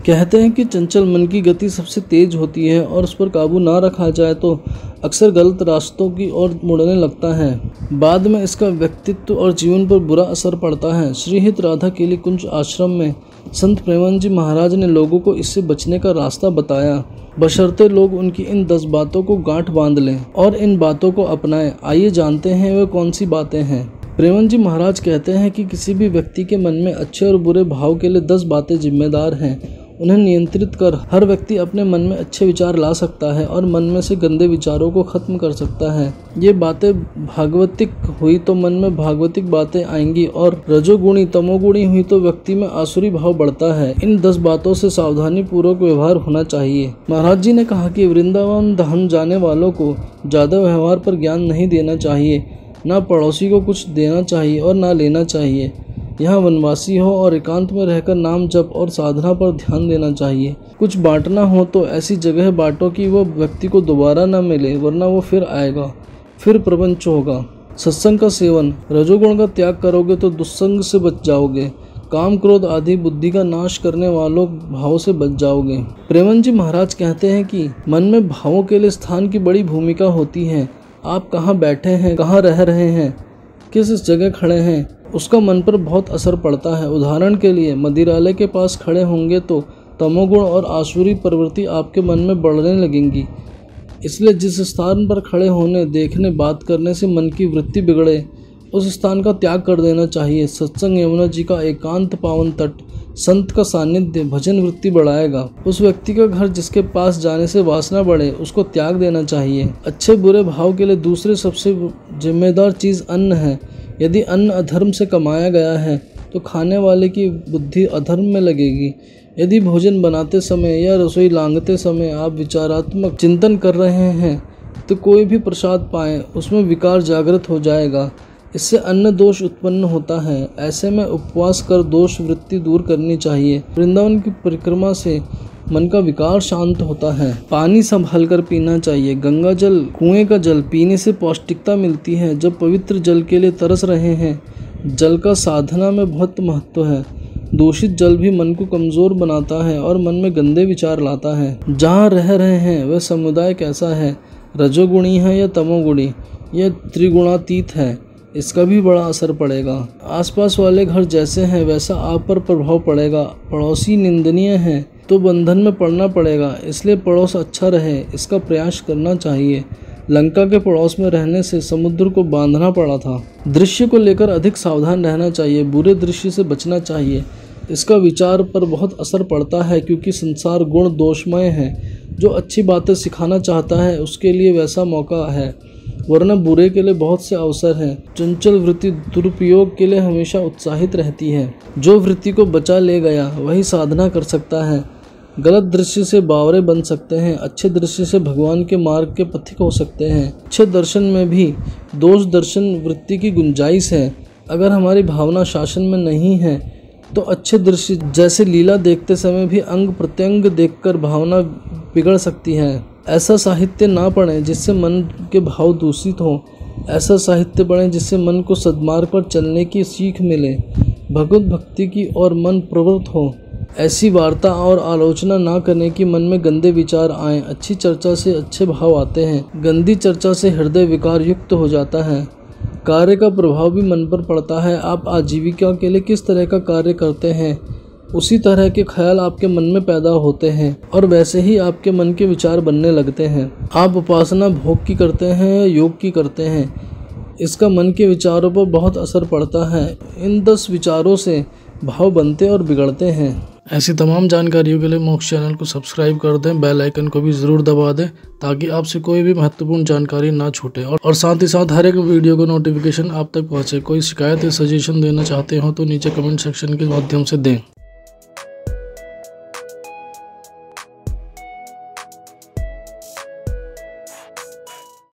कहते हैं कि चंचल मन की गति सबसे तेज होती है और उस पर काबू ना रखा जाए तो अक्सर गलत रास्तों की ओर मुड़ने लगता है। बाद में इसका व्यक्तित्व और जीवन पर बुरा असर पड़ता है। श्रीहित राधा केली कुंज आश्रम में संत प्रेमानंद जी महाराज ने लोगों को इससे बचने का रास्ता बताया, बशर्ते लोग उनकी इन 10 बातों को गांठ बांध लें और इन बातों को अपनाएं। आइए जानते हैं वे कौन सी बातें हैं। प्रेमानंद जी महाराज कहते हैं कि किसी भी व्यक्ति के मन में अच्छे और बुरे भाव के लिए 10 बातें जिम्मेदार हैं। उन्हें नियंत्रित कर हर व्यक्ति अपने मन में अच्छे विचार ला सकता है और मन में से गंदे विचारों को खत्म कर सकता है। ये बातें भागवतिक हुई तो मन में भागवतिक बातें आएंगी और रजोगुणी तमोगुणी हुई तो व्यक्ति में आसुरी भाव बढ़ता है। इन 10 बातों से सावधानी पूर्वक व्यवहार होना चाहिए। महाराज जी ने कहा कि वृंदावन धाम जाने वालों को ज्यादा व्यवहार पर ज्ञान नहीं देना चाहिए, ना पड़ोसी को कुछ देना चाहिए और ना लेना चाहिए। यहाँ वनवासी हो और एकांत में रहकर नाम जप और साधना पर ध्यान देना चाहिए। कुछ बांटना हो तो ऐसी जगह बांटो कि वो व्यक्ति को दोबारा न मिले, वरना वो फिर आएगा, फिर प्रपंच होगा। सत्संग का सेवन, रजोगुण का त्याग करोगे तो दुस्संग से बच जाओगे। काम क्रोध आदि बुद्धि का नाश करने वालों भाव से बच जाओगे। प्रेमानंद जी महाराज कहते हैं कि मन में भावों के लिए स्थान की बड़ी भूमिका होती है। आप कहाँ बैठे हैं, कहाँ रह रहे हैं, किस जगह खड़े हैं, उसका मन पर बहुत असर पड़ता है। उदाहरण के लिए मदिरालय के पास खड़े होंगे तो तमोगुण और आसुरी प्रवृत्ति आपके मन में बढ़ने लगेंगी। इसलिए जिस स्थान पर खड़े होने, देखने, बात करने से मन की वृत्ति बिगड़े, उस स्थान का त्याग कर देना चाहिए। सत्संग यमुना जी का एकांत पावन तट, संत का सानिध्य भजन वृत्ति बढ़ाएगा। उस व्यक्ति का घर जिसके पास जाने से वासना बढ़े, उसको त्याग देना चाहिए। अच्छे बुरे भाव के लिए दूसरे सबसे जिम्मेदार चीज़ अन्न है। यदि अन्न अधर्म से कमाया गया है तो खाने वाले की बुद्धि अधर्म में लगेगी। यदि भोजन बनाते समय या रसोई लांघते समय आप विचारात्मक चिंतन कर रहे हैं तो कोई भी प्रसाद पाएं उसमें विकार जागृत हो जाएगा। इससे अन्न दोष उत्पन्न होता है। ऐसे में उपवास कर दोष वृत्ति दूर करनी चाहिए। वृंदावन की परिक्रमा से मन का विकार शांत होता है। पानी संभाल कर पीना चाहिए। गंगा जल, कुएं का जल पीने से पौष्टिकता मिलती है। जब पवित्र जल के लिए तरस रहे हैं, जल का साधना में बहुत महत्व है। दूषित जल भी मन को कमजोर बनाता है और मन में गंदे विचार लाता है। जहाँ रह रहे हैं वह समुदाय कैसा है, रजोगुणी है या तमोगुणी, यह त्रिगुणातीत है, इसका भी बड़ा असर पड़ेगा। आसपास वाले घर जैसे हैं वैसा आप पर प्रभाव पड़ेगा। पड़ोसी निंदनीय है तो बंधन में पड़ना पड़ेगा। इसलिए पड़ोस अच्छा रहे इसका प्रयास करना चाहिए। लंका के पड़ोस में रहने से समुद्र को बांधना पड़ा था। दृश्य को लेकर अधिक सावधान रहना चाहिए। बुरे दृश्य से बचना चाहिए। इसका विचार पर बहुत असर पड़ता है क्योंकि संसार गुण दोषमय है। जो अच्छी बातें सिखाना चाहता है उसके लिए वैसा मौका है, वरना बुरे के लिए बहुत से अवसर हैं। चंचल वृत्ति दुरुपयोग के लिए हमेशा उत्साहित रहती है। जो वृत्ति को बचा ले गया वही साधना कर सकता है। गलत दृश्य से बावरे बन सकते हैं, अच्छे दृश्य से भगवान के मार्ग के पथिक हो सकते हैं। अच्छे दर्शन में भी दोष दर्शन वृत्ति की गुंजाइश है। अगर हमारी भावना शासन में नहीं है तो अच्छे दृश्य जैसे लीला देखते समय भी अंग प्रत्यंग देखकर भावना बिगड़ सकती है। ऐसा साहित्य ना पढ़ें जिससे मन के भाव दूषित हों। ऐसा साहित्य पढ़ें जिससे मन को सद्मार्ग पर चलने की सीख मिले, भगवत भक्ति की और मन प्रवृत्त हो। ऐसी वार्ता और आलोचना ना करने की मन में गंदे विचार आएं। अच्छी चर्चा से अच्छे भाव आते हैं, गंदी चर्चा से हृदय विकार युक्त हो जाता है। कार्य का प्रभाव भी मन पर पड़ता है। आप आजीविका के लिए किस तरह का कार्य करते हैं उसी तरह के ख्याल आपके मन में पैदा होते हैं और वैसे ही आपके मन के विचार बनने लगते हैं। आप उपासना भोग की करते हैं या योग की करते हैं, इसका मन के विचारों पर बहुत असर पड़ता है। इन 10 विचारों से भाव बनते और बिगड़ते हैं। ऐसी तमाम जानकारियों के लिए मोक्ष चैनल को सब्सक्राइब कर दें, बेल आइकन को भी ज़रूर दबा दें ताकि आपसे कोई भी महत्वपूर्ण जानकारी ना छूटे और साथ ही साथ हर एक वीडियो को नोटिफिकेशन आप तक पहुंचे। कोई शिकायत या सजेशन देना चाहते हो तो नीचे कमेंट सेक्शन के माध्यम से दें।